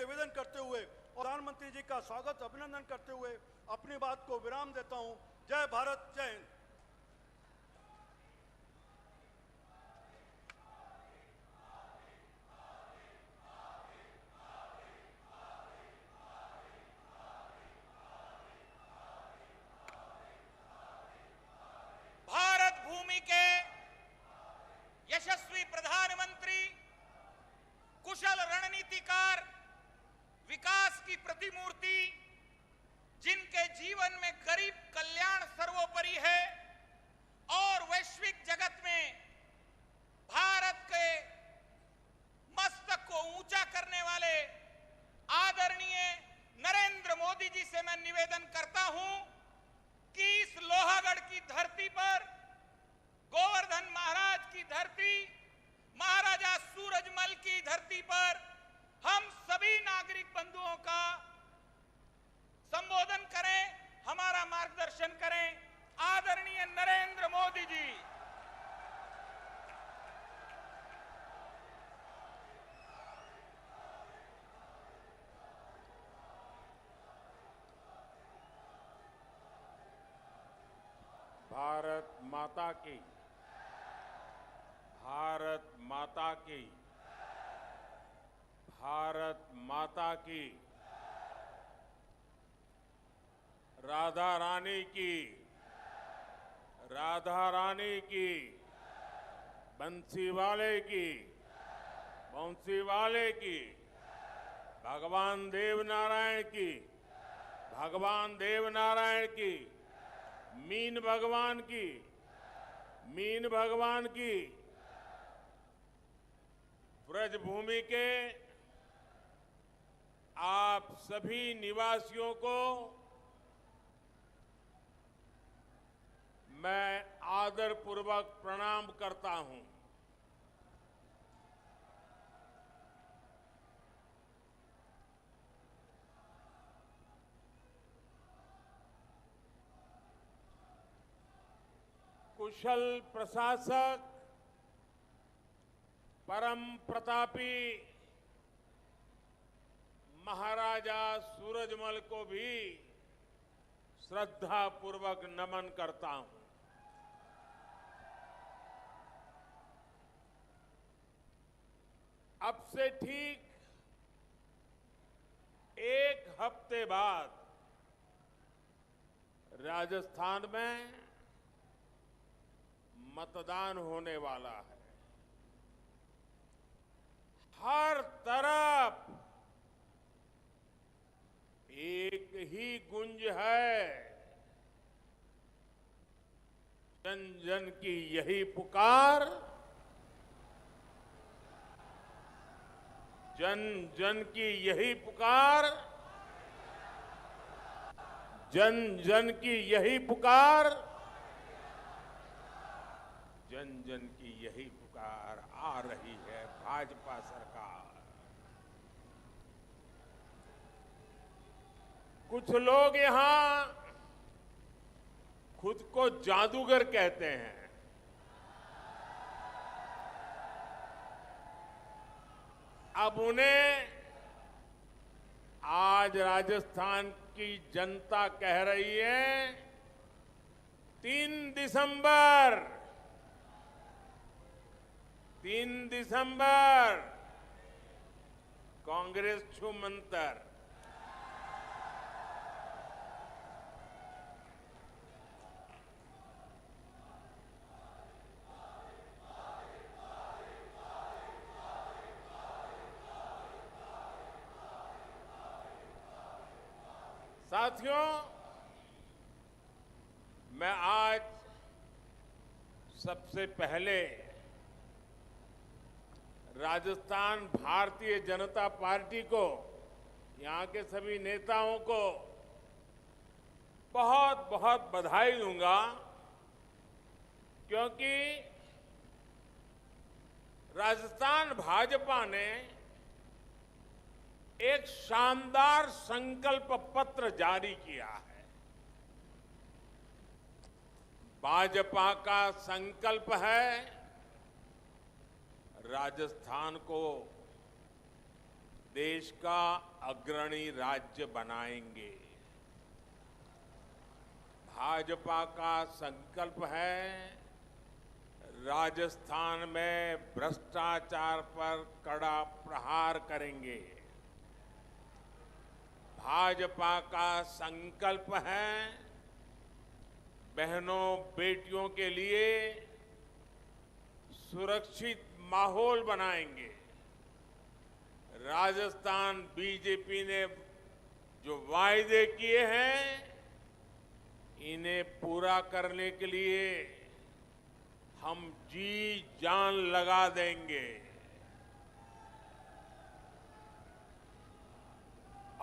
निवेदन करते हुए और प्रधानमंत्री जी का स्वागत अभिनंदन करते हुए अपनी बात को विराम देता हूं। जय भारत, जय हिंद। भारत भूमि के यशस्वी प्रधानमंत्री, कुशल रणनीतिकार, विकास की प्रतिमूर्ति, जिनके जीवन में गरीब कल्याण सर्वोपरि है और वैश्विक जगत में भारत के मस्तक को ऊंचा करने वाले आदरणीय नरेंद्र मोदी जी से मैं निवेदन करता हूं कि इस लोहागढ़ की धरती पर, गोवर्धन महाराज की धरती, महाराजा सूरजमल की धरती पर हम सभी नागरिक बंधुओं का संबोधन करें, हमारा मार्गदर्शन करें। आदरणीय नरेंद्र मोदी जी। भारत माता की, भारत माता की, भारत माता की, राधा रानी की, राधा रानी की, बंसी वाले की, बंसी वाले की, भगवान देव नारायण की, भगवान देव नारायण की, मीन भगवान की, मीन भगवान की। ब्रजभूमि के आप सभी निवासियों को मैं आदरपूर्वक प्रणाम करता हूं। कुशल प्रशासक, परम प्रतापी महाराजा सूरजमल को भी श्रद्धापूर्वक नमन करता हूं। अब से ठीक एक हफ्ते बाद राजस्थान में मतदान होने वाला है। हर तरफ एक ही गुंज है, जन जन की यही पुकार, जन जन की यही पुकार, जन जन की यही पुकार, जन जन की यही पुकार। आ रही है भाजपा सरकार। कुछ लोग यहां खुद को जादूगर कहते हैं। अब उन्हें आज राजस्थान की जनता कह रही है 3 दिसंबर 3 दिसंबर कांग्रेस छू मंतर। साथियों, मैं आज सबसे पहले राजस्थान भारतीय जनता पार्टी को, यहां के सभी नेताओं को बहुत बहुत बधाई दूंगा, क्योंकि राजस्थान भाजपा ने एक शानदार संकल्प पत्र जारी किया है। भाजपा का संकल्प है राजस्थान को देश का अग्रणी राज्य बनाएंगे। भाजपा का संकल्प है राजस्थान में भ्रष्टाचार पर कड़ा प्रहार करेंगे। भाजपा का संकल्प है बहनों बेटियों के लिए सुरक्षित माहौल बनाएंगे। राजस्थान बीजेपी ने जो वायदे किए हैं इन्हें पूरा करने के लिए हम जी जान लगा देंगे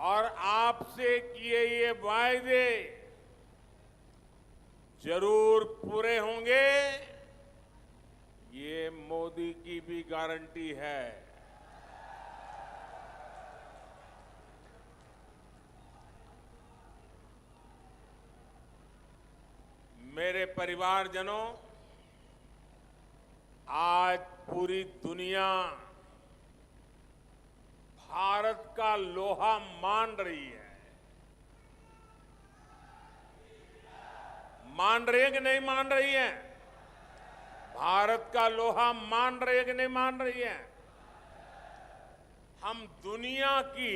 और आपसे किए ये वायदे जरूर पूरे होंगे, ये मोदी की भी गारंटी है। मेरे परिवारजनों, आज पूरी दुनिया भारत का लोहा मान रही है। मान रही है कि नहीं मान रही है? भारत का लोहा मान रही है कि नहीं मान रही है? हम दुनिया की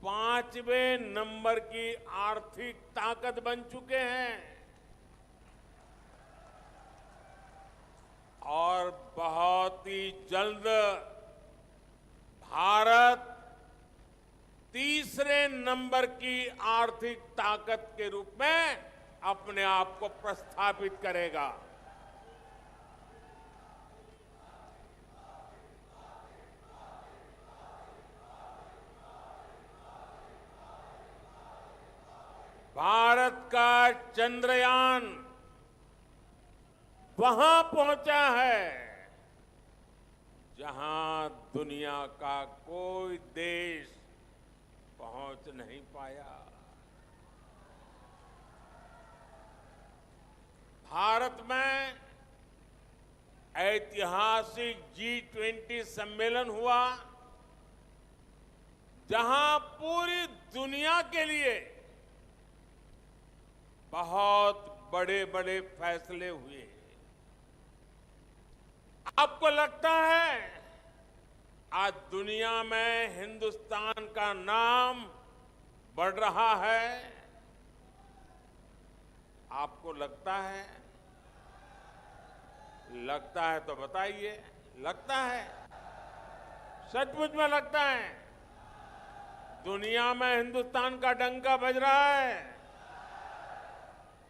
5वें नंबर की आर्थिक ताकत बन चुके हैं और बहुत ही जल्द भारत तीसरे नंबर की आर्थिक ताकत के रूप में अपने आप को प्रस्थापित करेगा। भारत का चंद्रयान वहां पहुंचा है जहां दुनिया का कोई देश पहुंच नहीं पाया। भारत में ऐतिहासिक G20 सम्मेलन हुआ जहां पूरी दुनिया के लिए बहुत बड़े बड़े फैसले हुए। आपको लगता है आज दुनिया में हिंदुस्तान का नाम बढ़ रहा है? आपको लगता है? लगता है तो बताइए। लगता है? सचमुच में लगता है? दुनिया में हिंदुस्तान का डंका बज रहा है।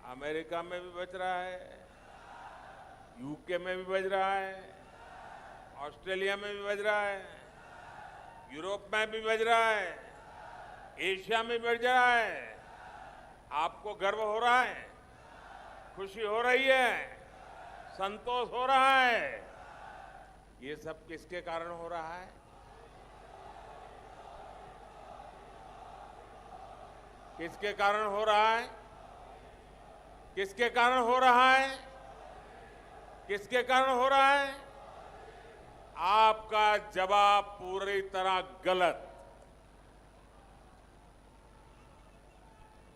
अमेरिका में भी बज रहा है, यूके में भी बज रहा है, ऑस्ट्रेलिया में भी बज रहा है, यूरोप में भी बज रहा है, एशिया में भी बज रहा है। आपको गर्व हो रहा है, खुशी हो रही है, संतोष हो रहा है। ये सब किसके कारण हो रहा है? किसके कारण हो रहा है? किसके कारण हो रहा है? किसके कारण हो रहा है? आपका जवाब पूरी तरह गलत।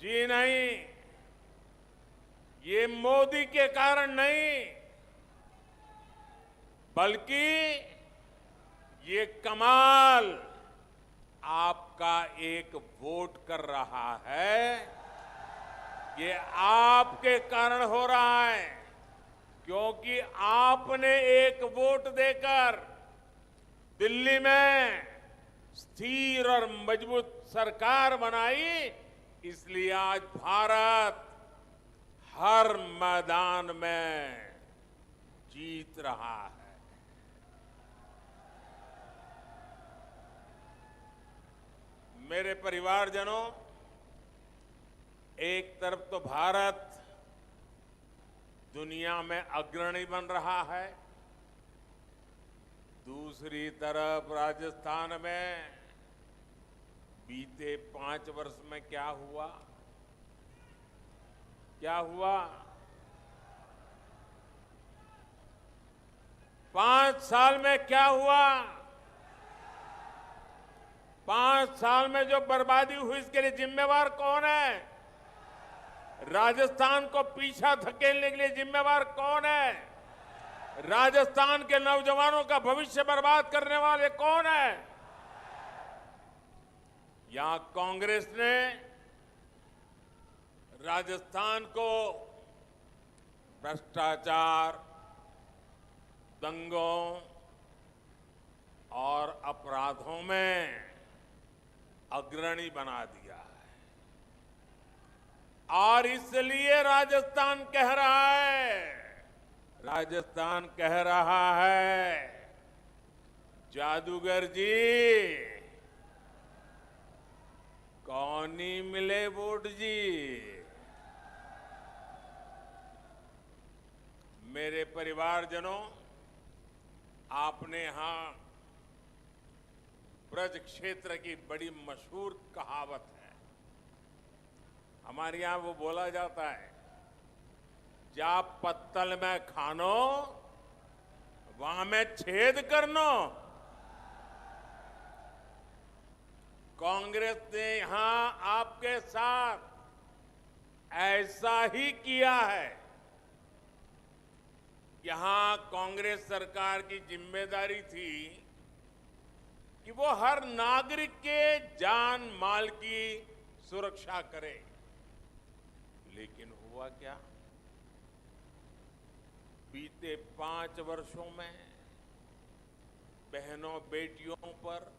जी नहीं, ये मोदी के कारण नहीं, बल्कि ये कमाल आपका एक वोट कर रहा है। ये आपके कारण हो रहा है, क्योंकि आपने एक वोट देकर दिल्ली में स्थिर और मजबूत सरकार बनाई, इसलिए आज भारत हर मैदान में जीत रहा है। मेरे परिवारजनों, एक तरफ तो भारत दुनिया में अग्रणी बन रहा है, दूसरी तरफ राजस्थान में बीते 5 वर्ष में क्या हुआ? क्या हुआ? 5 साल में क्या हुआ? 5 साल में जो बर्बादी हुई इसके लिए जिम्मेवार कौन है? राजस्थान को पीछा धकेलने के लिए जिम्मेवार कौन है? राजस्थान के नौजवानों का भविष्य बर्बाद करने वाले कौन है? यहां कांग्रेस ने राजस्थान को भ्रष्टाचार, दंगों और अपराधों में अग्रणी बना दिया है और इसलिए राजस्थान कह रहा है, जादूगर जी कौन ही मिले वोट जी। मेरे परिवारजनों, आपने यहां ब्रज क्षेत्र की बड़ी मशहूर कहावत है। हमारे यहां वो बोला जाता है, जा पत्तल में खानो वहां में छेद करनो। कांग्रेस ने यहां आपके साथ ऐसा ही किया है। यहां कांग्रेस सरकार की जिम्मेदारी थी कि वो हर नागरिक के जान माल की सुरक्षा करे, लेकिन हुआ क्या? बीते 5 वर्षों में बहनों बेटियों पर,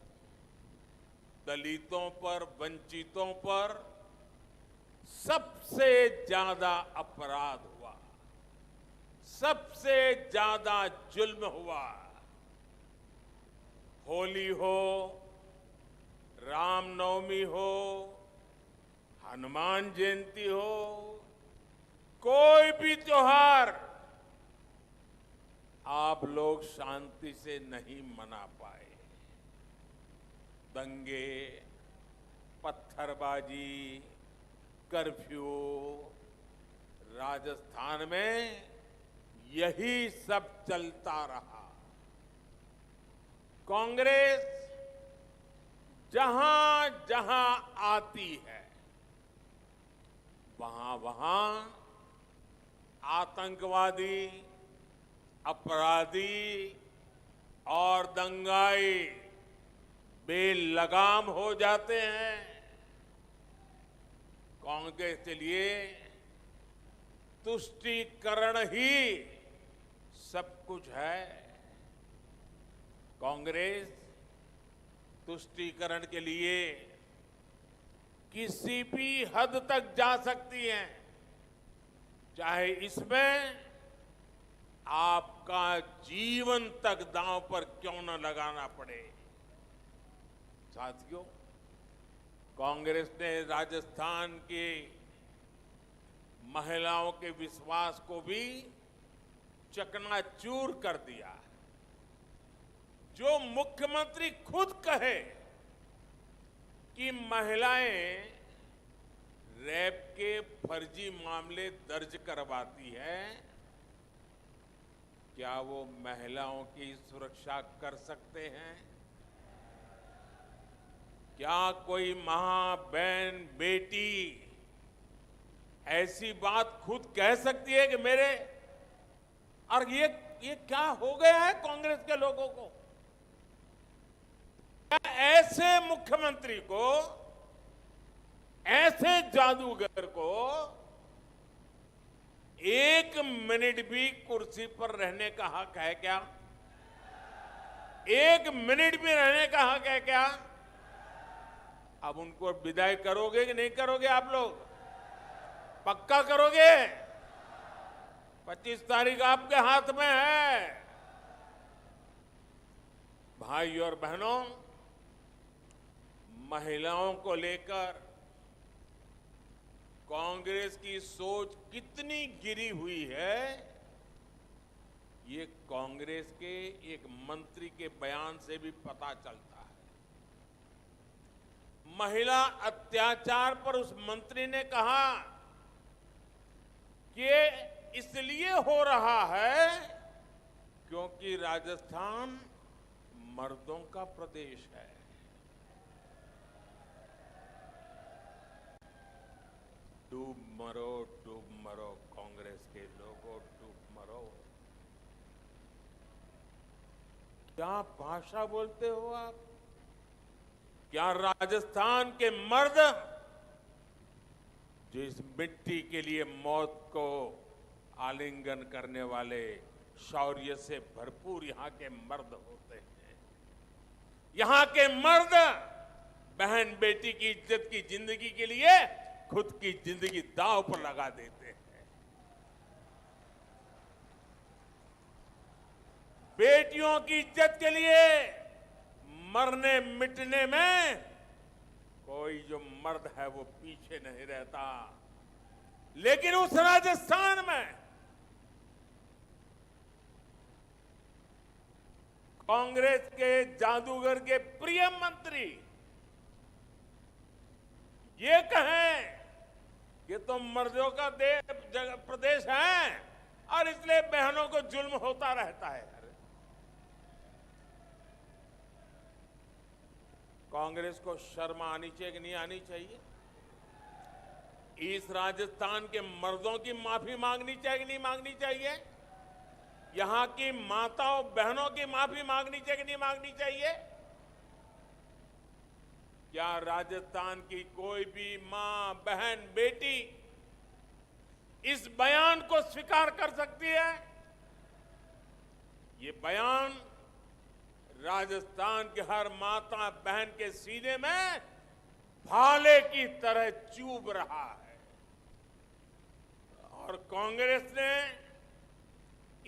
दलितों पर, वंचितों पर सबसे ज्यादा अपराध हुआ, सबसे ज्यादा जुल्म हुआ। होली हो, रामनवमी हो, हनुमान जयंती हो, कोई भी त्योहार आप लोग शांति से नहीं मना पाए। दंगे, पत्थरबाजी, कर्फ्यू, राजस्थान में यही सब चलता रहा। कांग्रेस जहां जहां आती है वहां वहां आतंकवादी, अपराधी और दंगाई बेलगाम हो जाते हैं। कांग्रेस के लिए तुष्टीकरण ही सब कुछ है। कांग्रेस तुष्टीकरण के लिए किसी भी हद तक जा सकती है, चाहे इसमें आपका जीवन तक दांव पर क्यों न लगाना पड़े। साथियों, कांग्रेस ने राजस्थान की महिलाओं के विश्वास को भी चकनाचूर कर दिया। जो मुख्यमंत्री खुद कहे कि महिलाएं रेप के फर्जी मामले दर्ज करवाती है, क्या वो महिलाओं की सुरक्षा कर सकते हैं? क्या कोई मां, बहन, बेटी ऐसी बात खुद कह सकती है कि मेरे, और ये क्या हो गया है कांग्रेस के लोगों को? क्या ऐसे मुख्यमंत्री को, ऐसे जादूगर को 1 मिनट भी कुर्सी पर रहने का हक है क्या? 1 मिनट भी रहने का हक है क्या? अब उनको विदाई करोगे कि नहीं करोगे? आप लोग पक्का करोगे? 25 तारीख आपके हाथ में है। भाई और बहनों, महिलाओं को लेकर कांग्रेस की सोच कितनी गिरी हुई है, ये कांग्रेस के एक मंत्री के बयान से भी पता चलता है। महिला अत्याचार पर उस मंत्री ने कहा कि इसलिए हो रहा है क्योंकि राजस्थान मर्दों का प्रदेश है। डूब मरो कांग्रेस के लोगों, डूब मरो। क्या भाषा बोलते हो आप? क्या राजस्थान के मर्द जो इस मिट्टी के लिए मौत को आलिंगन करने वाले शौर्य से भरपूर यहाँ के मर्द होते हैं। यहाँ के मर्द बहन बेटी की इज्जत की जिंदगी के लिए खुद की जिंदगी दांव पर लगा देते हैं। बेटियों की इज्जत के लिए मरने मिटने में कोई जो मर्द है वो पीछे नहीं रहता। लेकिन उस राजस्थान में कांग्रेस के जादूगर के प्रिय मंत्री ये कहें कि तो मर्दों का प्रदेश है और इसलिए बहनों को जुल्म होता रहता है। कांग्रेस को शर्म आनी चाहिए कि नहीं आनी चाहिए? इस राजस्थान के मर्दों की माफी मांगनी चाहिए कि नहीं मांगनी चाहिए? यहां की माताओं बहनों की माफी मांगनी चाहिए कि नहीं मांगनी चाहिए? क्या राजस्थान की कोई भी मां बहन बेटी इस बयान को स्वीकार कर सकती है? ये बयान राजस्थान के हर माता बहन के सीने में भाले की तरह चुभ रहा है। और कांग्रेस ने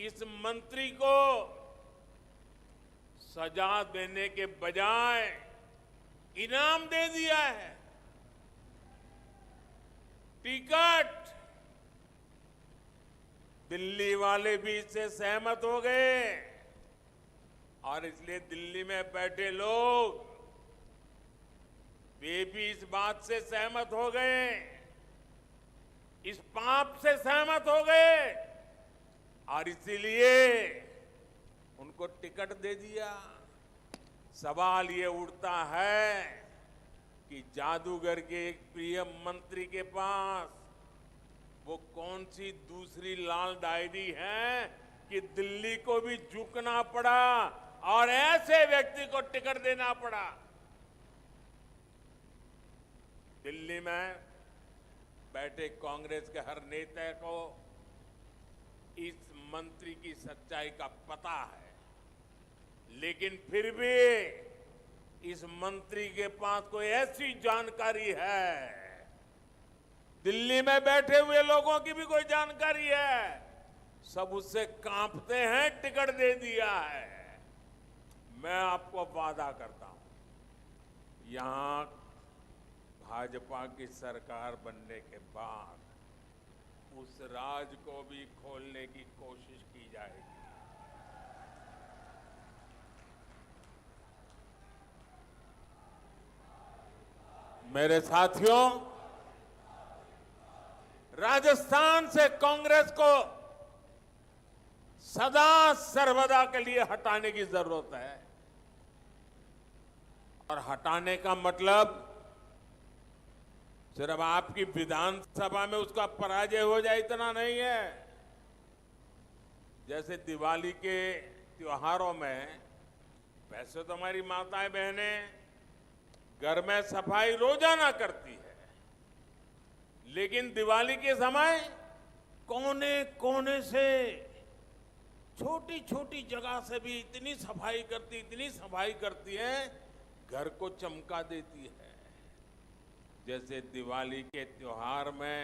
इस मंत्री को सजा देने के बजाय इनाम दे दिया है। टिकट दिल्ली वाले भी इससे सहमत हो गए और इसलिए दिल्ली में बैठे लोग वे भी इस बात से सहमत हो गए, इस पाप से सहमत हो गए और इसीलिए उनको टिकट दे दिया। सवाल ये उठता है कि जादूगर के एक प्रिय मंत्री के पास वो कौन सी दूसरी लाल डायरी है कि दिल्ली को भी झुकना पड़ा और ऐसे व्यक्ति को टिकट देना पड़ा। दिल्ली में बैठे कांग्रेस के हर नेता को इस मंत्री की सच्चाई का पता है, लेकिन फिर भी इस मंत्री के पास कोई ऐसी जानकारी है, दिल्ली में बैठे हुए लोगों की भी कोई जानकारी है, सब उससे कांपते हैं, टिकट दे दिया है। मैं आपको वादा करता हूं, यहां भाजपा की सरकार बनने के बाद उस राज को भी खोलने की कोशिश की जाएगी। मेरे साथियों, राजस्थान से कांग्रेस को सदा सर्वदा के लिए हटाने की जरूरत है और हटाने का मतलब सिर्फ आपकी विधानसभा में उसका पराजय हो जाए इतना नहीं है। जैसे दिवाली के त्योहारों में वैसे तो हमारी माताएं बहनें घर में सफाई रोजाना करती है, लेकिन दिवाली के समय कोने कोने से छोटी छोटी जगह से भी इतनी सफाई करती है, घर को चमका देती है। जैसे दिवाली के त्योहार में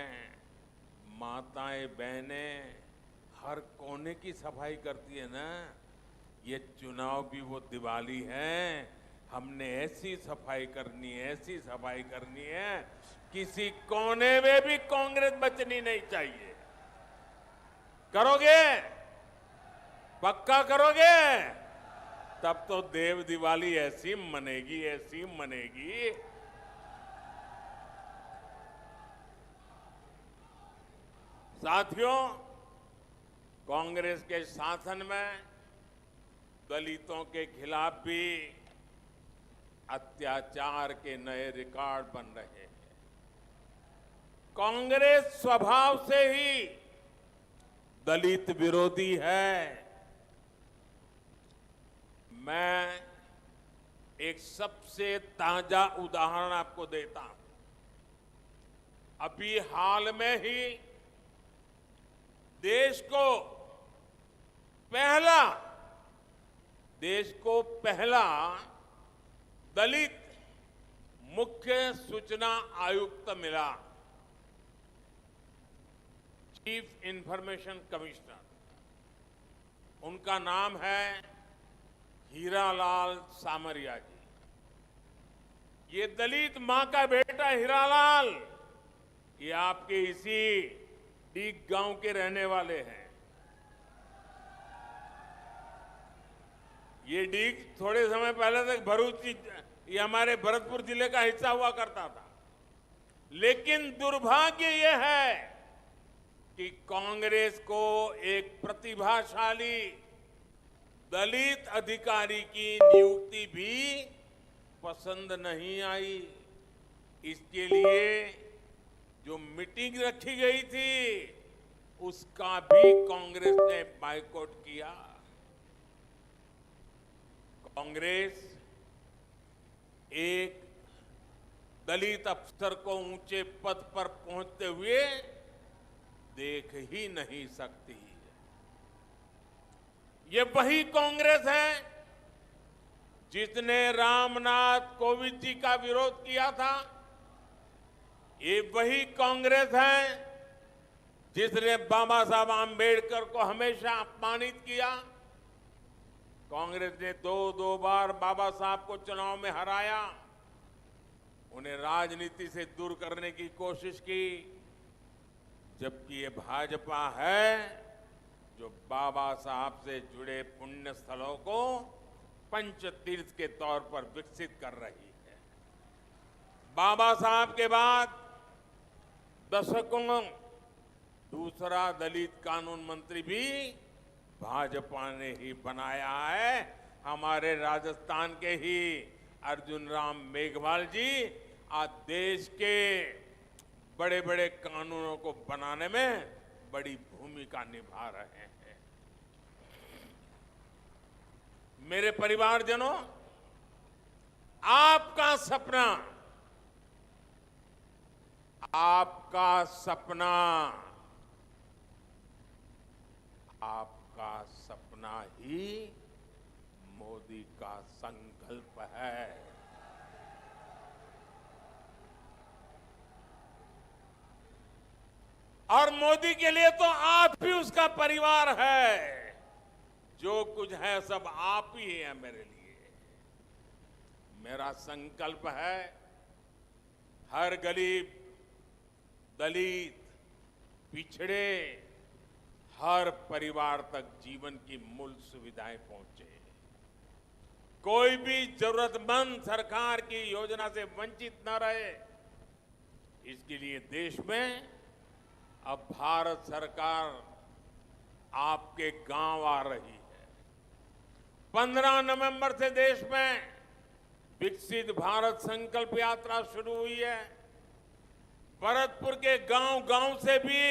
माताएं बहनें हर कोने की सफाई करती है ना, ये चुनाव भी वो दिवाली है। हमने ऐसी सफाई करनी है, किसी कोने में भी कांग्रेस बचनी नहीं चाहिए। करोगे? पक्का करोगे? तब तो देव दिवाली ऐसी मनेगी। साथियों, कांग्रेस के शासन में दलितों के खिलाफ भी अत्याचार के नए रिकॉर्ड बन रहे हैं। कांग्रेस स्वभाव से ही दलित विरोधी है। मैं एक सबसे ताजा उदाहरण आपको देता हूं। अभी हाल में ही देश को पहला दलित मुख्य सूचना आयुक्त मिला, चीफ इंफॉर्मेशन कमिश्नर। उनका नाम है हीरालाल सामरिया जी। ये दलित मां का बेटा हीरालाल, ये आपके इसी डीग गांव के रहने वाले हैं। ये डीग थोड़े समय पहले तक भरूच, ये हमारे भरतपुर जिले का हिस्सा हुआ करता था। लेकिन दुर्भाग्य यह है कि कांग्रेस को एक प्रतिभाशाली दलित अधिकारी की नियुक्ति भी पसंद नहीं आई। इसके लिए जो मीटिंग रखी गई थी उसका भी कांग्रेस ने बायकॉट किया। कांग्रेस एक दलित अफसर को ऊंचे पद पर पहुंचते हुए देख ही नहीं सकती। ये वही कांग्रेस है जिसने रामनाथ कोविंद जी का विरोध किया था। ये वही कांग्रेस है जिसने बाबा साहब आंबेडकर को हमेशा अपमानित किया। कांग्रेस ने दो बार बाबा साहब को चुनाव में हराया, उन्हें राजनीति से दूर करने की कोशिश की। जबकि ये भाजपा है जो बाबा साहब से जुड़े पुण्य स्थलों को पंच तीर्थ के तौर पर विकसित कर रही है। बाबा साहब के बाद दशकों दूसरा दलित कानून मंत्री भी भाजपा ने ही बनाया है। हमारे राजस्थान के ही अर्जुन राम मेघवाल जी आज देश के बड़े बड़े कानूनों को बनाने में बड़ी भूमिका निभा रहे हैं। मेरे परिवारजनों, आपका सपना ही मोदी का संकल्प है। और मोदी के लिए तो आप ही उसका परिवार है। जो कुछ है सब आप ही है मेरे लिए। मेरा संकल्प है हर गरीब, दलित, पिछड़े, हर परिवार तक जीवन की मूल सुविधाएं पहुंचे। कोई भी जरूरतमंद सरकार की योजना से वंचित न रहे। इसके लिए देश में अब भारत सरकार आपके गांव आ रही है। 15 नवंबर से देश में विकसित भारत संकल्प यात्रा शुरू हुई है। भरतपुर के गांव से भी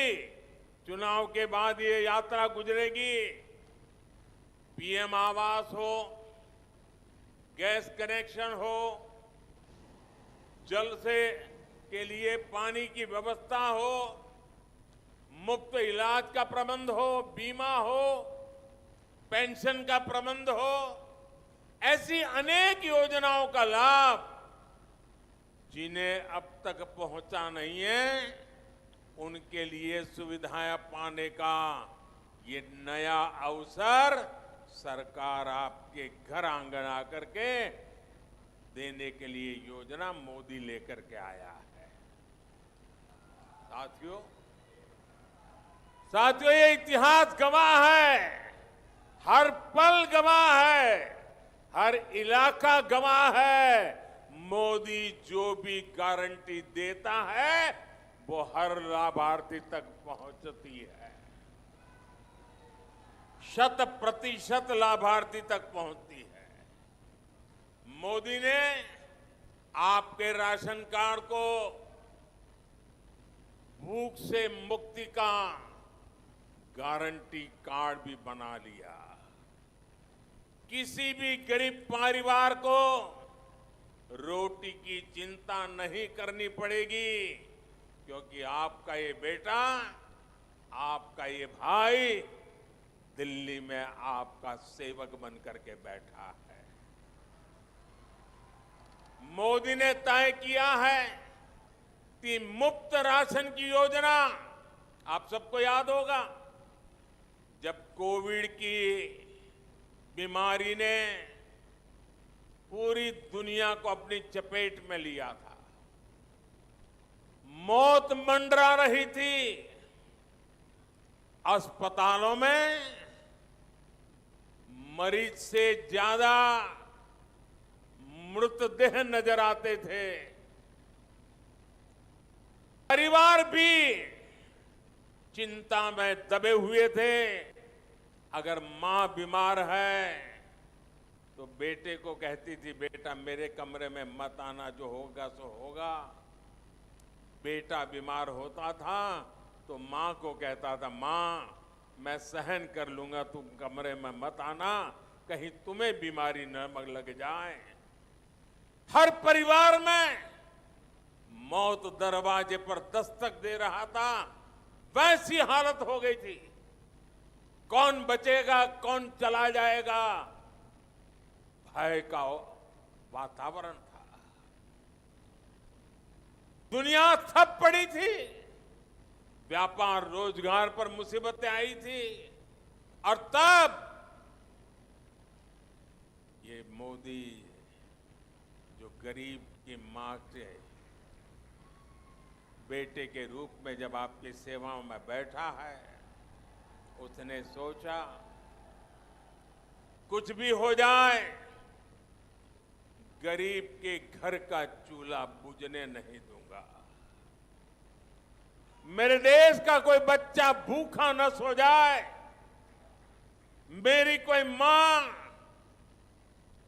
चुनाव के बाद ये यात्रा गुजरेगी। पीएम आवास हो, गैस कनेक्शन हो, जल से के लिए पानी की व्यवस्था हो, मुफ्त इलाज का प्रबंध हो, बीमा हो, पेंशन का प्रबंध हो, ऐसी अनेक योजनाओं का लाभ जिन्हें अब तक पहुंचा नहीं है, उनके लिए सुविधाएं पाने का ये नया अवसर सरकार आपके घर आंगन आकर के देने के लिए योजना मोदी लेकर के आया है। साथियों, ये इतिहास गवाह है, हर पल गवाह है, हर इलाका गवाह है। मोदी जो भी गारंटी देता है वो हर लाभार्थी तक पहुंचती है, 100% लाभार्थी तक पहुंचती है। मोदी ने आपके राशन कार्ड को भूख से मुक्ति का गारंटी कार्ड भी बना लिया। किसी भी गरीब परिवार को रोटी की चिंता नहीं करनी पड़ेगी, क्योंकि आपका ये बेटा, आपका ये भाई दिल्ली में आपका सेवक बन करके बैठा है। मोदी ने तय किया है कि मुफ्त राशन की योजना, आप सबको याद होगा जब कोविड की बीमारी ने पूरी दुनिया को अपनी चपेट में लिया था, मौत मंडरा रही थी, अस्पतालों में मरीज से ज्यादा मृतदेह नजर आते थे। परिवार भी चिंता में दबे हुए थे। अगर मां बीमार है तो बेटे को कहती थी, बेटा मेरे कमरे में मत आना, जो होगा सो होगा। बेटा बीमार होता था तो मां को कहता था, मां मैं सहन कर लूंगा, तुम कमरे में मत आना, कहीं तुम्हें बीमारी न लग जाए। हर परिवार में मौत दरवाजे पर दस्तक दे रहा था, वैसी हालत हो गई थी। कौन बचेगा, कौन चला जाएगा, भय का वातावरण था। दुनिया थप पड़ी थी, व्यापार रोजगार पर मुसीबतें आई थी, और तब ये मोदी जो गरीब की मां के बेटे के रूप में जब आपकी सेवाओं में बैठा है, उसने सोचा कुछ भी हो जाए, गरीब के घर का चूल्हा बुझने नहीं दूंगा। मेरे देश का कोई बच्चा भूखा न सो जाए, मेरी कोई मां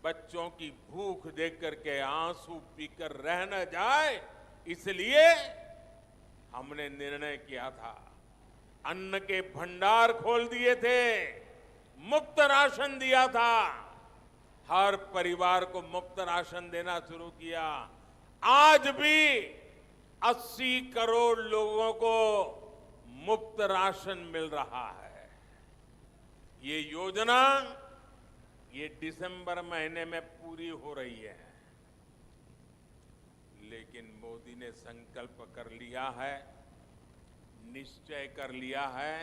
बच्चों की भूख देख करके आंसू पीकर रह न जाए, इसलिए हमने निर्णय किया था, अन्न के भंडार खोल दिए थे, मुफ्त राशन दिया था, हर परिवार को मुफ्त राशन देना शुरू किया। आज भी 80 करोड़ लोगों को मुफ्त राशन मिल रहा है। ये योजना ये दिसंबर महीने में पूरी हो रही है, लेकिन मोदी ने संकल्प कर लिया है, निश्चय कर लिया है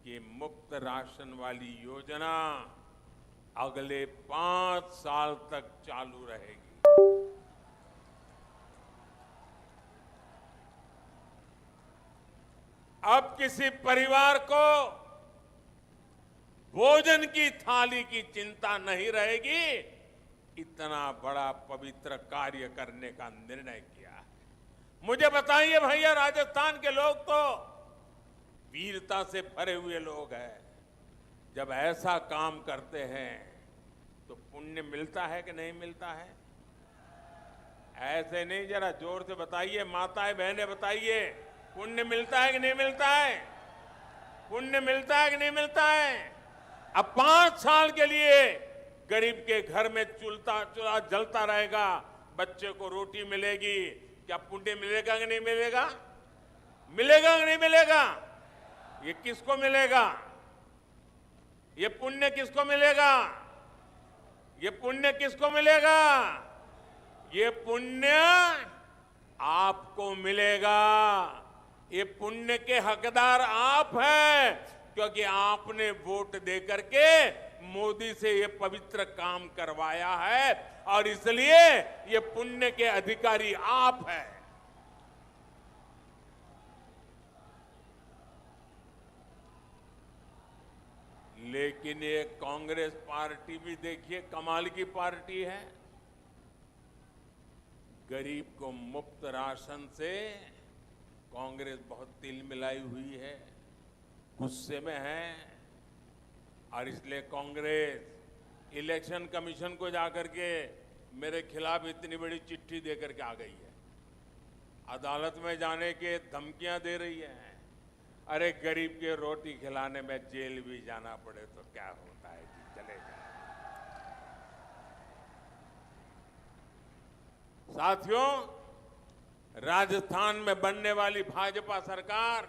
कि मुफ्त राशन वाली योजना अगले 5 साल तक चालू रहेगी। अब किसी परिवार को भोजन की थाली की चिंता नहीं रहेगी, इतना बड़ा पवित्र कार्य करने का निर्णय किया है। मुझे बताइए भैया, राजस्थान के लोग तो वीरता से भरे हुए लोग हैं। जब ऐसा काम करते हैं तो पुण्य मिलता है कि नहीं मिलता है? ऐसे नहीं, जरा जोर से बताइए, माताएं बहनें बताइए, पुण्य मिलता है कि नहीं मिलता है? पुण्य मिलता है कि नहीं मिलता है? अब 5 साल के लिए गरीब के घर में चूल्हा जलता रहेगा, बच्चे को रोटी मिलेगी, क्या पुण्य मिलेगा कि नहीं मिलेगा? मिलेगा कि नहीं मिलेगा? ये किसको मिलेगा? ये पुण्य किसको मिलेगा? ये पुण्य किसको मिलेगा? ये पुण्य आपको मिलेगा। ये पुण्य के हकदार आप हैं, क्योंकि आपने वोट दे करके मोदी से ये पवित्र काम करवाया है, और इसलिए ये पुण्य के अधिकारी आप हैं। लेकिन ये कांग्रेस पार्टी भी देखिए कमाल की पार्टी है। गरीब को मुफ्त राशन से कांग्रेस बहुत तिल मिलाई हुई है, गुस्से में है, और इसलिए कांग्रेस इलेक्शन कमीशन को जाकर के मेरे खिलाफ इतनी बड़ी चिट्ठी देकर के आ गई है। अदालत में जाने के धमकियां दे रही है। अरे गरीब के रोटी खिलाने में जेल भी जाना पड़े तो क्या होता है कि चले जाए। साथियों, राजस्थान में बनने वाली भाजपा सरकार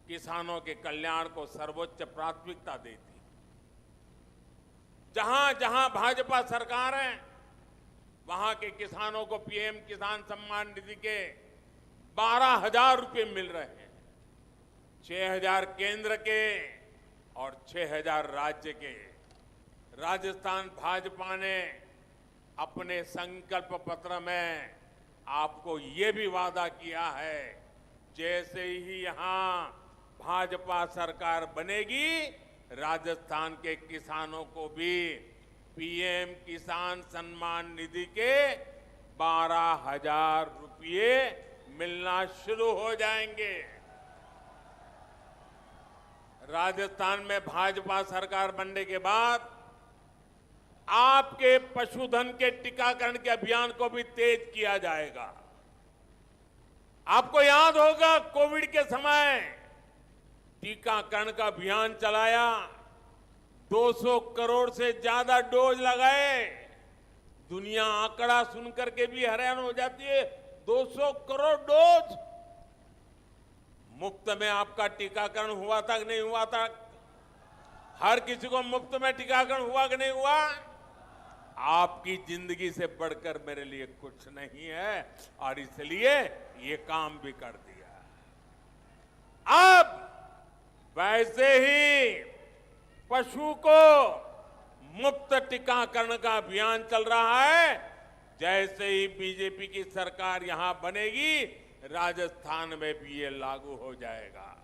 किसानों के कल्याण को सर्वोच्च प्राथमिकता देती। जहां जहां भाजपा सरकार है वहां के किसानों को पीएम किसान सम्मान निधि के 12,000 रुपए मिल रहे हैं। 6,000 केंद्र के और 6,000 राज्य के। राजस्थान भाजपा ने अपने संकल्प पत्र में आपको ये भी वादा किया है, जैसे ही यहां भाजपा सरकार बनेगी राजस्थान के किसानों को भी पीएम किसान सम्मान निधि के 12,000 रुपये मिलना शुरू हो जाएंगे। राजस्थान में भाजपा सरकार बनने के बाद आपके पशुधन के टीकाकरण के अभियान को भी तेज किया जाएगा। आपको याद होगा कोविड के समय टीकाकरण का अभियान चलाया, 200 करोड़ से ज्यादा डोज लगाए। दुनिया आंकड़ा सुनकर के भी हैरान हो जाती है, 200 करोड़ डोज मुफ्त में आपका टीकाकरण हुआ था कि नहीं हुआ था? हर किसी को मुफ्त में टीकाकरण हुआ कि नहीं हुआ? आपकी जिंदगी से बढ़कर मेरे लिए कुछ नहीं है और इसलिए ये काम भी कर दिया। अब वैसे ही पशु को मुफ्त टीकाकरण का अभियान चल रहा है। जैसे ही बीजेपी की सरकार यहां बनेगी राजस्थान में भी ये लागू हो जाएगा।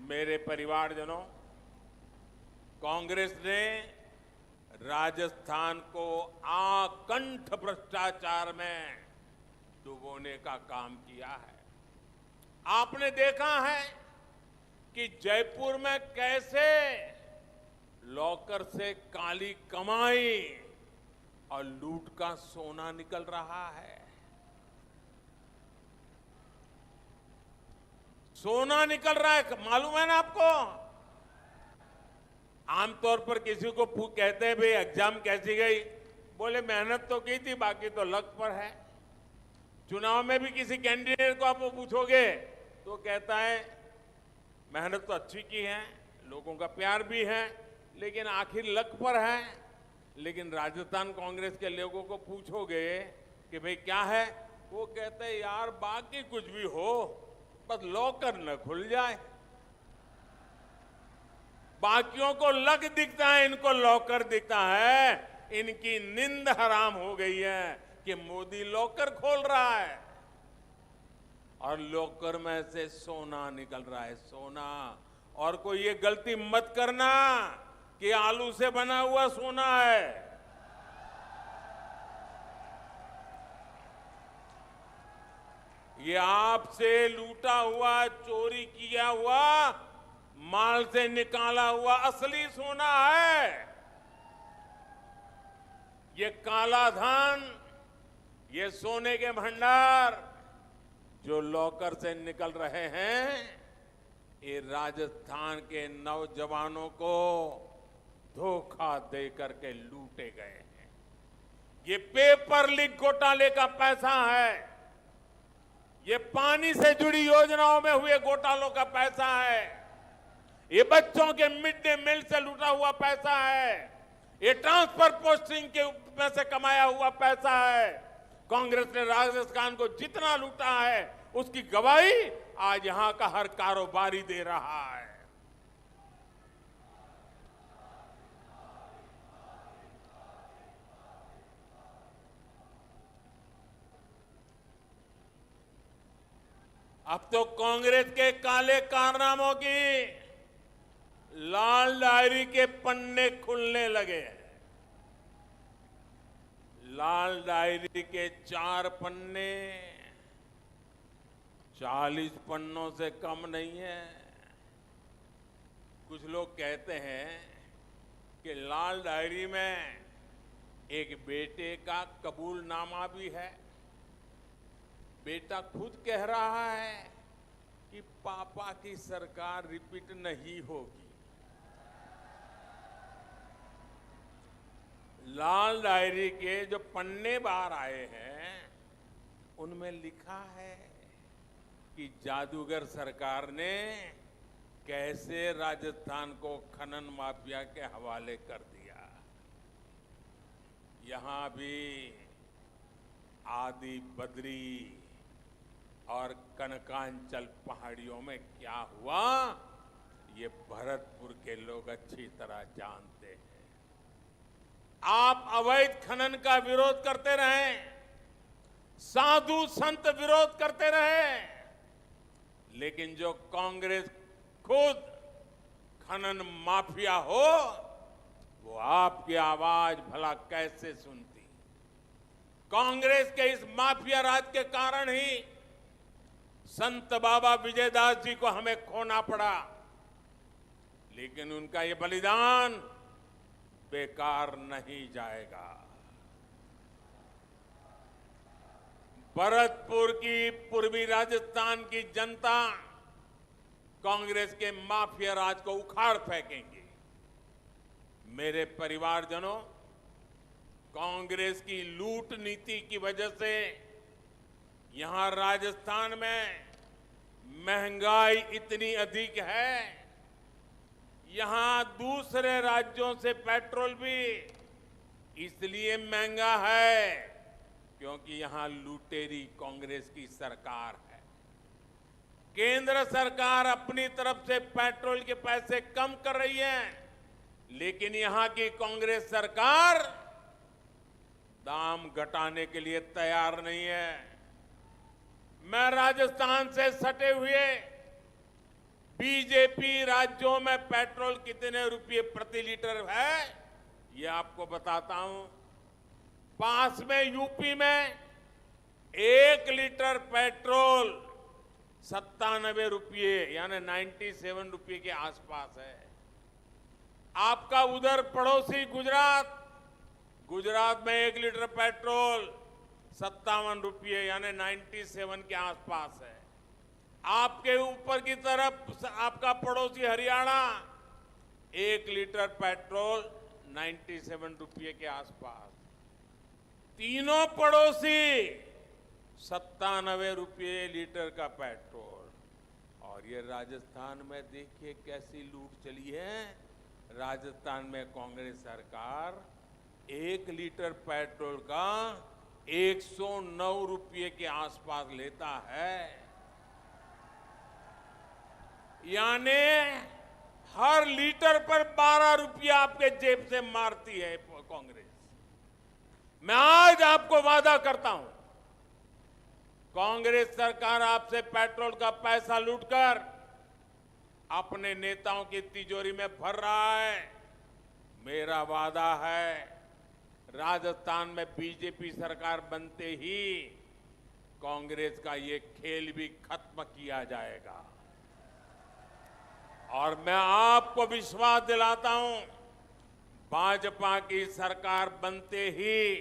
मेरे परिवारजनों, कांग्रेस ने राजस्थान को आकंठ भ्रष्टाचार में डुबोने का काम किया है। आपने देखा है कि जयपुर में कैसे लॉकर से काली कमाई और लूट का सोना निकल रहा है। सोना निकल रहा है, मालूम है ना आपको? आमतौर पर किसी को कहते हैं भाई एग्जाम कैसी गई, बोले मेहनत तो की थी बाकी तो लक पर है। चुनाव में भी किसी कैंडिडेट को आप पूछोगे तो कहता है मेहनत तो अच्छी की है, लोगों का प्यार भी है, लेकिन आखिर लक पर है। लेकिन राजस्थान कांग्रेस के लोगों को पूछोगे कि भाई क्या है, वो कहते हैं यार बाकी कुछ भी हो बस लॉकर न खुल जाए। बाकियों को लक दिखता है, इनको लॉकर दिखता है। इनकी नींद हराम हो गई है कि मोदी लॉकर खोल रहा है और लॉकर में से सोना निकल रहा है, सोना। और कोई ये गलती मत करना कि आलू से बना हुआ सोना है। ये आपसे लूटा हुआ, चोरी किया हुआ माल से निकाला हुआ असली सोना है। ये काला धन, ये सोने के भंडार जो लॉकर से निकल रहे हैं, ये राजस्थान के नौजवानों को धोखा दे करके लूटे गए हैं। ये पेपर लीक घोटाले का पैसा है, ये पानी से जुड़ी योजनाओं में हुए घोटालों का पैसा है, ये बच्चों के मिड डे मील से लूटा हुआ पैसा है, ये ट्रांसफर पोस्टिंग के में से कमाया हुआ पैसा है। कांग्रेस ने राजस्थान को जितना लूटा है उसकी गवाही आज यहां का हर कारोबारी दे रहा है। अब तो कांग्रेस के काले कारनामों की लाल डायरी के पन्ने खुलने लगे हैं। लाल डायरी के 4 पन्ने 40 पन्नों से कम नहीं है। कुछ लोग कहते हैं कि लाल डायरी में एक बेटे का कबूलनामा भी है। बेटा खुद कह रहा है कि पापा की सरकार रिपीट नहीं होगी। लाल डायरी के जो पन्ने बाहर आए हैं उनमें लिखा है कि जादूगर सरकार ने कैसे राजस्थान को खनन माफिया के हवाले कर दिया। यहां भी आदि बद्री और कनकांचल पहाड़ियों में क्या हुआ, ये भरतपुर के लोग अच्छी तरह जानते हैं। आप अवैध खनन का विरोध करते रहे, साधु संत विरोध करते रहे, लेकिन जो कांग्रेस खुद खनन माफिया हो, वो आपकी आवाज भला कैसे सुनती। कांग्रेस के इस माफिया राज के कारण ही संत बाबा विजयदास जी को हमें खोना पड़ा, लेकिन उनका ये बलिदान बेकार नहीं जाएगा। भरतपुर की पूर्वी राजस्थान की जनता कांग्रेस के माफिया राज को उखाड़ फेंकेंगे। मेरे परिवारजनों, कांग्रेस की लूट नीति की वजह से यहां राजस्थान में महंगाई इतनी अधिक है। यहां दूसरे राज्यों से पेट्रोल भी इसलिए महंगा है क्योंकि यहां लुटेरी कांग्रेस की सरकार है। केंद्र सरकार अपनी तरफ से पेट्रोल के पैसे कम कर रही है, लेकिन यहां की कांग्रेस सरकार दाम घटाने के लिए तैयार नहीं है। मैं राजस्थान से सटे हुए बीजेपी राज्यों में पेट्रोल कितने रुपये प्रति लीटर है, ये आपको बताता हूं। पास में यूपी में 1 लीटर पेट्रोल 97 रुपये यानी 97 रुपये के आसपास है। आपका उधर पड़ोसी गुजरात, गुजरात में 1 लीटर पेट्रोल 57 रुपये यानी 97 के आसपास है। आपके ऊपर की तरफ आपका पड़ोसी हरियाणा, 1 लीटर पेट्रोल 97 रुपये के आसपास। तीनों पड़ोसी 97 रुपये लीटर का पेट्रोल। और ये राजस्थान में देखिए कैसी लूट चली है। राजस्थान में कांग्रेस सरकार 1 लीटर पेट्रोल का 109 रुपये के आसपास लेता है, यानी हर लीटर पर 12 रुपया आपके जेब से मारती है कांग्रेस। मैं आज आपको वादा करता हूं, कांग्रेस सरकार आपसे पेट्रोल का पैसा लूटकर अपने नेताओं की तिजोरी में भर रहा है। मेरा वादा है, राजस्थान में बीजेपी सरकार बनते ही कांग्रेस का ये खेल भी खत्म किया जाएगा। और मैं आपको विश्वास दिलाता हूं, भाजपा की सरकार बनते ही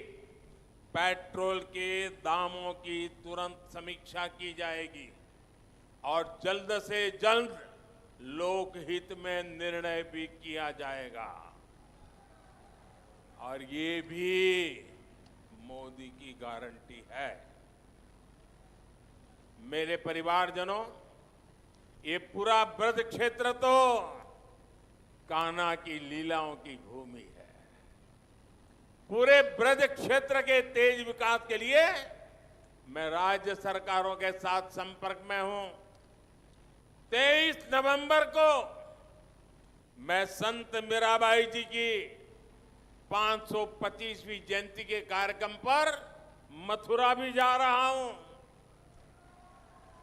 पेट्रोल के दामों की तुरंत समीक्षा की जाएगी और जल्द से जल्द लोकहित में निर्णय भी किया जाएगा। और ये भी मोदी की गारंटी है। मेरे परिवारजनों, ये पूरा ब्रज क्षेत्र तो कान्हा की लीलाओं की भूमि है। पूरे ब्रज क्षेत्र के तेज विकास के लिए मैं राज्य सरकारों के साथ संपर्क में हूं। 23 नवंबर को मैं संत मीराबाई जी की 525वीं जयंती के कार्यक्रम पर मथुरा भी जा रहा हूं।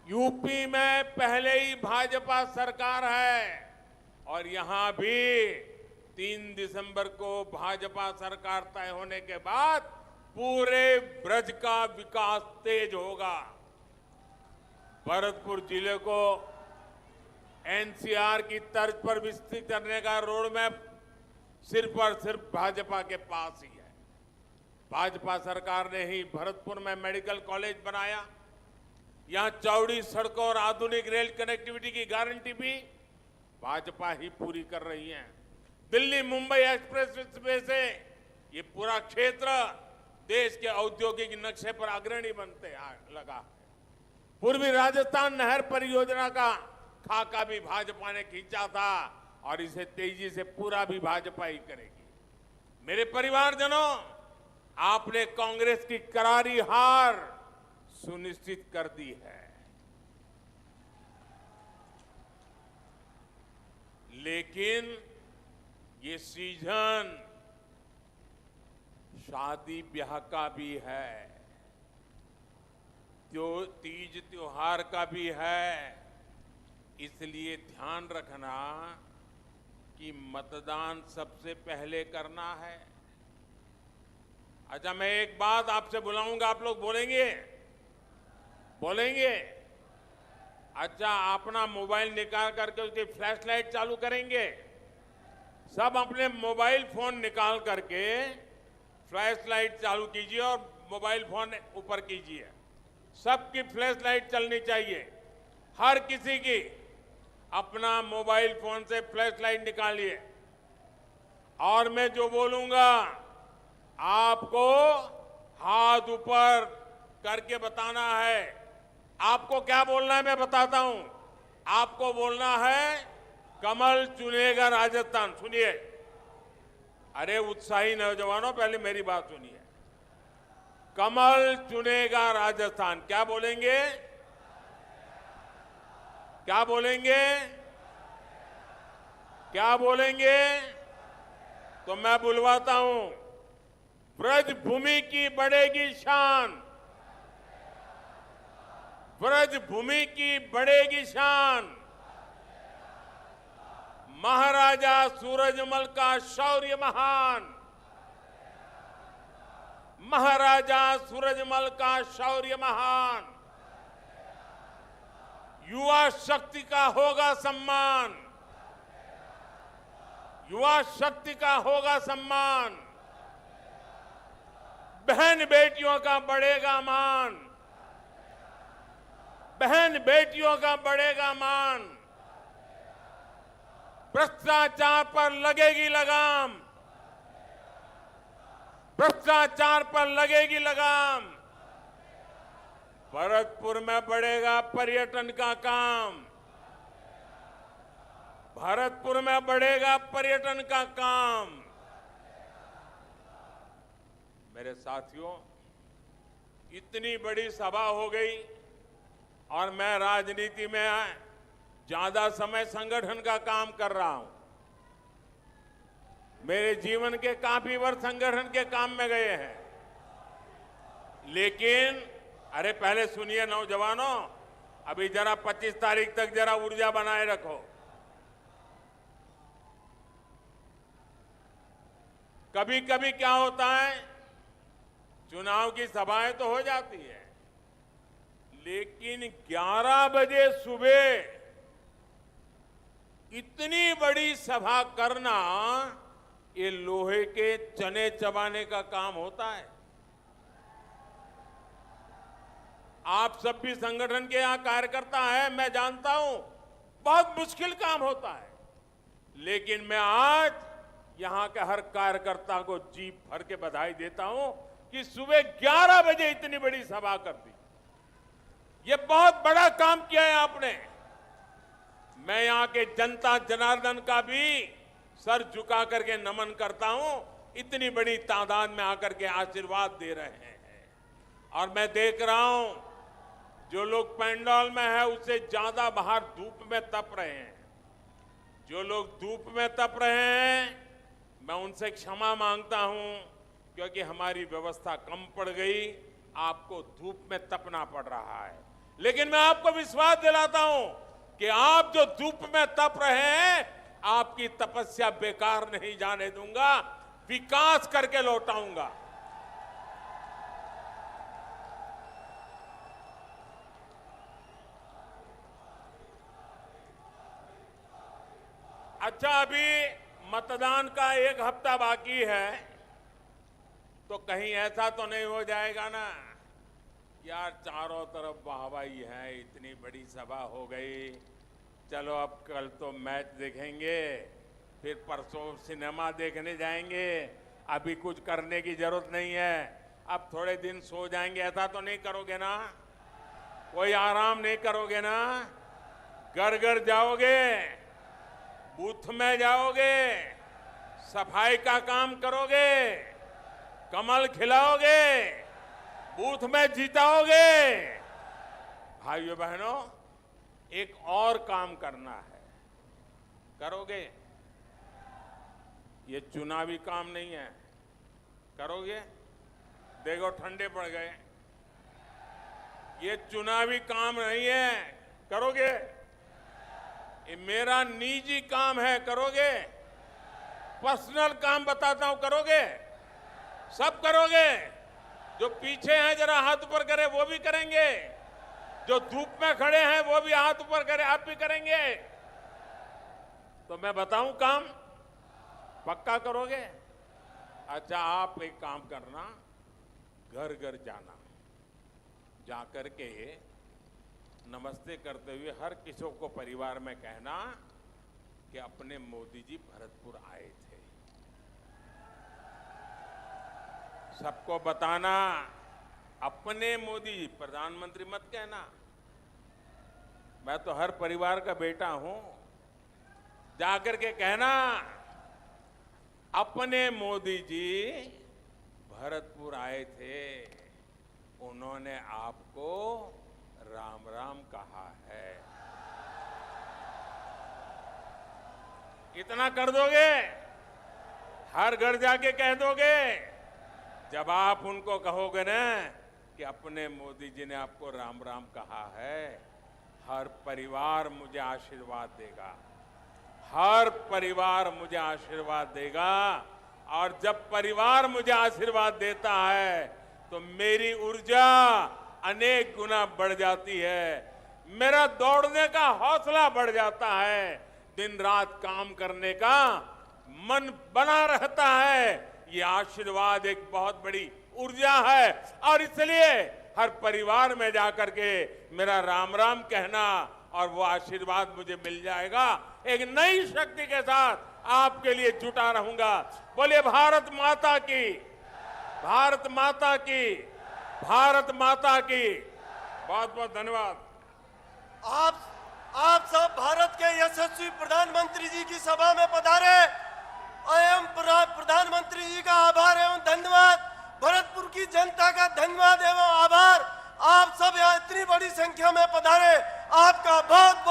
यूपी में पहले ही भाजपा सरकार है और यहां भी 3 दिसंबर को भाजपा सरकार तय होने के बाद पूरे ब्रज का विकास तेज होगा। भरतपुर जिले को एनसीआर की तर्ज पर विकसित करने का रोड मैप सिर्फ और सिर्फ भाजपा के पास ही है। भाजपा सरकार ने ही भरतपुर में मेडिकल कॉलेज बनाया। यहां चौड़ी सड़कों और आधुनिक रेल कनेक्टिविटी की गारंटी भी भाजपा ही पूरी कर रही है। दिल्ली मुंबई एक्सप्रेस वे से ये पूरा क्षेत्र देश के औद्योगिक नक्शे पर अग्रणी बनते लगा। पूर्वी राजस्थान नहर परियोजना का खाका भी भाजपा ने खींचा था और इसे तेजी से पूरा भी भाजपा ही करेगी। मेरे परिवारजनों, आपने कांग्रेस की करारी हार सुनिश्चित कर दी है, लेकिन ये सीजन शादी ब्याह का भी है, तीज त्योहार का भी है। इसलिए ध्यान रखना कि मतदान सबसे पहले करना है। अच्छा, मैं एक बात आपसे बुलाऊंगा, आप लोग बोलेंगे? बोलेंगे? अच्छा, अपना मोबाइल निकाल करके उसकी फ्लैश लाइट चालू करेंगे। सब अपने मोबाइल फोन निकाल करके फ्लैश लाइट चालू कीजिए और मोबाइल फोन ऊपर कीजिए। सबकी फ्लैश लाइट चलनी चाहिए। हर किसी की अपना मोबाइल फोन से फ्लैश लाइट निकालिए और मैं जो बोलूंगा आपको हाथ ऊपर करके बताना है। आपको क्या बोलना है मैं बताता हूं। आपको बोलना है कमल चुनेगा राजस्थान। सुनिए, अरे उत्साही नौजवानों, पहले मेरी बात सुनिए। कमल चुनेगा राजस्थान। क्या बोलेंगे? क्या बोलेंगे? क्या बोलेंगे? तो मैं बुलवाता हूं। ब्रज भूमि की बढ़ेगी शान, ब्रज भूमि की बढ़ेगी शान। महाराजा सूरजमल का शौर्य महान, महाराजा सूरजमल का शौर्य महान। युवा शक्ति का होगा सम्मान, युवा शक्ति का होगा सम्मान। बहन बेटियों का बढ़ेगा मान, बहन बेटियों का बढ़ेगा मान। भ्रष्टाचार पर लगेगी लगाम, भ्रष्टाचार पर लगेगी लगाम। भरतपुर में बढ़ेगा पर्यटन का काम, भरतपुर में बढ़ेगा पर्यटन का काम। मेरे साथियों, इतनी बड़ी सभा हो गई और मैं राजनीति में ज्यादा समय संगठन का काम कर रहा हूं। मेरे जीवन के काफी वर्ष संगठन के काम में गए हैं, लेकिन अरे पहले सुनिए नौजवानों, अभी जरा 25 तारीख तक जरा ऊर्जा बनाए रखो। कभी कभी क्या होता है, चुनाव की सभाएं तो हो जाती है, लेकिन 11 बजे सुबह इतनी बड़ी सभा करना ये लोहे के चने चबाने का काम होता है। आप सब भी संगठन के यहां कार्यकर्ता हैं, मैं जानता हूं बहुत मुश्किल काम होता है, लेकिन मैं आज यहां के हर कार्यकर्ता को जी भर के बधाई देता हूं कि सुबह 11 बजे इतनी बड़ी सभा कर दी। ये बहुत बड़ा काम किया है आपने। मैं यहां के जनता जनार्दन का भी सर झुका करके नमन करता हूं, इतनी बड़ी तादाद में आकर के आशीर्वाद दे रहे हैं। और मैं देख रहा हूं जो लोग पंडाल में है उससे ज्यादा बाहर धूप में तप रहे हैं। जो लोग धूप में तप रहे हैं, मैं उनसे क्षमा मांगता हूं, क्योंकि हमारी व्यवस्था कम पड़ गई, आपको धूप में तपना पड़ रहा है। लेकिन मैं आपको विश्वास दिलाता हूं कि आप जो धूप में तप रहे हैं, आपकी तपस्या बेकार नहीं जाने दूंगा, विकास करके लौटाऊंगा। अच्छा, अभी मतदान का 1 हफ्ता बाकी है। तो कहीं ऐसा तो नहीं हो जाएगा ना यार चारों तरफ वाहवाही है, इतनी बड़ी सभा हो गई, चलो अब कल तो मैच देखेंगे, फिर परसों सिनेमा देखने जाएंगे, अभी कुछ करने की जरूरत नहीं है, अब थोड़े दिन सो जाएंगे, ऐसा तो नहीं करोगे ना? कोई आराम नहीं करोगे ना? घर घर जाओगे, बूथ में जाओगे, सफाई का काम करोगे, कमल खिलाओगे, बूथ में जीताओगे। भाइयों बहनों, एक और काम करना है, करोगे? ये चुनावी काम नहीं है, करोगे? देखो ठंडे पड़ गए, ये चुनावी काम नहीं है, करोगे? ये मेरा निजी काम है, करोगे? पर्सनल काम बताता हूं, करोगे? सब करोगे? जो पीछे हैं जरा हाथ ऊपर करे, वो भी करेंगे। जो धूप में खड़े हैं वो भी हाथ ऊपर करे, आप भी करेंगे। तो मैं बताऊं काम पक्का करोगे? अच्छा, आप एक काम करना, घर घर जाना, जाकर के नमस्ते करते हुए हर किसी को परिवार में कहना कि अपने मोदी जी भरतपुर आए थे। सबको बताना अपने मोदी जी, प्रधानमंत्री मत कहना। मैं तो हर परिवार का बेटा हूं, जाकर के कहना अपने मोदी जी भरतपुर आए थे, उन्होंने आपको राम राम कहा है। इतना कर दोगे? हर घर जाके कह दोगे? जब आप उनको कहोगे ना कि अपने मोदी जी ने आपको राम राम कहा है, हर परिवार मुझे आशीर्वाद देगा, हर परिवार मुझे आशीर्वाद देगा। और जब परिवार मुझे आशीर्वाद देता है तो मेरी ऊर्जा अनेक गुना बढ़ जाती है, मेरा दौड़ने का हौसला बढ़ जाता है, दिन रात काम करने का मन बना रहता है। ये आशीर्वाद एक बहुत बड़ी ऊर्जा है और इसलिए हर परिवार में जाकर के मेरा राम राम कहना और वो आशीर्वाद मुझे मिल जाएगा। एक नई शक्ति के साथ आपके लिए जुटा रहूंगा। बोलिए भारत माता की, भारत माता की, भारत माता की। बहुत बहुत धन्यवाद। आप सब भारत के यशस्वी प्रधानमंत्री जी की सभा में पधारे। एवं प्रधानमंत्री जी का आभार एवं धन्यवाद, भरतपुर की जनता का धन्यवाद एवं आभार। आप सब यहाँ इतनी बड़ी संख्या में पधारे, आपका बहुत